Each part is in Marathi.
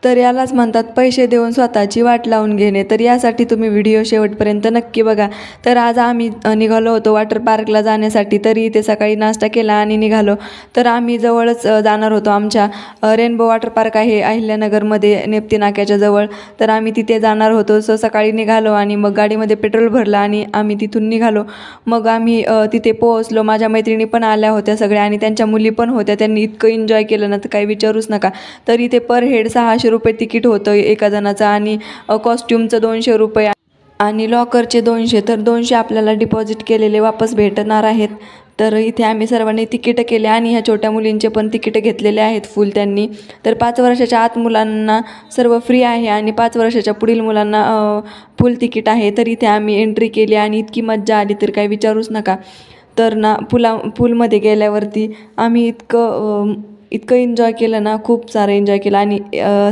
तर यालाच म्हणतात पैसे देऊन स्वतःची वाट लावून घेणे. तर यासाठी तुम्ही व्हिडिओ शेवटपर्यंत नक्की बघा. तर आज आम्ही निघालो होतो वॉटर पार्कला जाण्यासाठी. तरी इथे सकाळी नाश्ता केला आणि निघालो. तर आम्ही जवळच जाणार होतो. आमच्या रेनबो वॉटर पार्क आहे अहिल्यानगरमध्ये नेप्ती नाक्याच्या जवळ. तर आम्ही तिथे जाणार होतो. सकाळी निघालो आणि मग गाडीमध्ये पेट्रोल भरलं आणि आम्ही तिथून निघालो. मग आम्ही तिथे पोहोचलो. माझ्या मैत्रिणी पण आल्या होत्या सगळ्या आणि त्यांच्या मुली पण होत्या. त्यांनी इतकं एन्जॉय केलं ना तर काही विचारूच नका. तर इथे पर हेड 600 रुपये तिकीट होतं एका जणाचं आणि कॉस्ट्युमचं 200 रुपये आणि लॉकरचे 200. तर 200 आपल्याला डिपॉझिट केलेले वापस भेटणार आहेत. तर इथे आम्ही सर्वांनी तिकीटं केले आणि ह्या छोट्या मुलींचे पण तिकीटं घेतलेले आहेत फुल त्यांनी. तर 5 वर्षाच्या आत मुलांना सर्व फ्री आहे आणि 5 वर्षाच्या पुढील मुलांना फुल तिकीट आहे. तर इथे आम्ही एंट्री केली आणि इतकी मज्जा आली तर काही विचारूच नका. तर ना पूलमध्ये गेल्यावरती आम्ही इतकं एन्जॉय केलं ना, खूप सारं एन्जॉय केलं आणि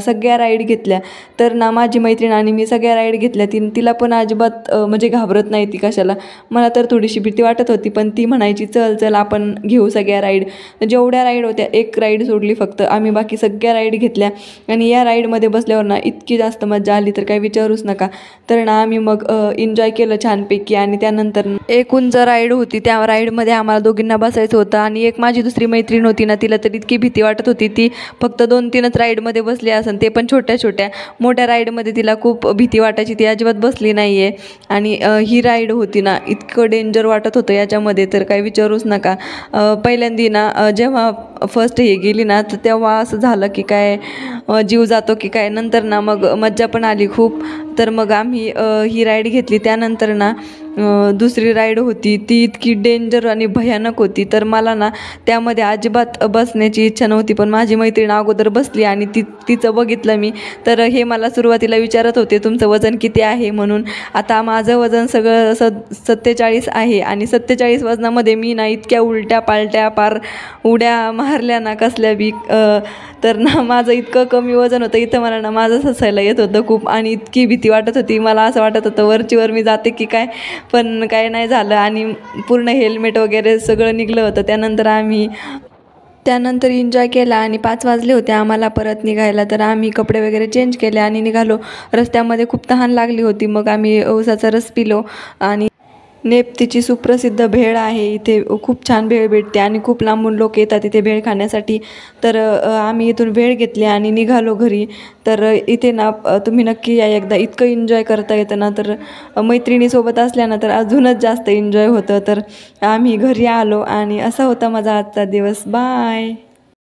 सगळ्या राईड घेतल्या. तर ना माझी मैत्रीण आणि मी सगळ्या राईड घेतल्या. तिला पण अजिबात म्हणजे घाबरत नाही ती कशाला. मला तर थोडीशी भीती वाटत होती पण ती म्हणायची चल चल आपण घेऊ सगळ्या राईड. जेवढ्या राईड होत्या एक राईड सोडली फक्त, आम्ही बाकी सगळ्या राईड घेतल्या आणि या राईडमध्ये बसल्यावर ना इतकी जास्त मजा आली तर काही विचारूच नका. तर ना आम्ही मग एन्जॉय केलं छानपैकी आणि त्यानंतर एक उंच राईड होती. त्या राईडमध्ये आम्हाला दोघींना बसायचं होतं आणि एक माझी दुसरी मैत्रीण होती ना, तिला तर इतकी भीती वाटत होती. ती फक्त 2-3च राईडमध्ये बसली असेल, ते पण छोट्या छोट्या. मोठ्या राईडमध्ये तिला खूप भीती वाटायची, ती अजिबात बसली नाही आहे. आणि ही राईड होती ना इतकं डेंजर वाटत होतं याच्यामध्ये तर काही विचारूच नका. पहिल्यांदा ना जेव्हा फर्स्ट हे गेली ना तर तेव्हा असं झालं की काय जीव जातो की काय. नंतर ना मग मज्जा पण आली खूप. तर मग आम्ही ही राईड घेतली. त्यानंतर ना दुसरी राईड होती ती इतकी डेंजर आणि भयानक होती. तर मला ना त्यामध्ये अजिबात बसण्याची इच्छा नव्हती पण माझी मैत्रीण अगोदर बसली आणि तिचं बघितलं मी. तर हे मला सुरुवातीला विचारत होते तुमचं वजन किती आहे म्हणून. आता माझं वजन सगळं 47 आहे आणि 47 वजनामध्ये मी ना इतक्या उलट्या पालट्या पार उड्या मारल्या ना कसल्या बी. तर ना माझं इतकं कमी वजन होतं इथं मला ना माझं हसायला येत होतं खूप आणि इतकी भीती वाटत होती. मला असं वाटत होतं वरचीवर मी जाते की काय, पण काय नाही झालं आणि पूर्ण हेल्मेट वगैरे सगळं निघलं होतं. त्यानंतर एन्जॉय केला आणि 5 वाजले होते आम्हाला परत निघायला. तर आम्ही कपडे वगैरे चेंज केले आणि निघालो. रस्त्यामध्ये खूप तहान लागली होती मग आम्ही ऊसाचा रस पिलो आणि नेप्तीची सुप्रसिद्ध भेळ आहे इथे. खूप छान भेळ भेटते आणि खूप लांबून लोक येतात इथे भेळ खाण्यासाठी. तर आम्ही इथून भेळ घेतली आणि निघालो घरी. तर इथे ना तुम्ही नक्की या एकदा, इतकं एन्जॉय करता येतं ना. तर मैत्रिणीसोबत असल्या ना तर अजूनच जास्त एन्जॉय होतं. तर आम्ही घरी आलो आणि असा होता माझा आजचा दिवस. बाय.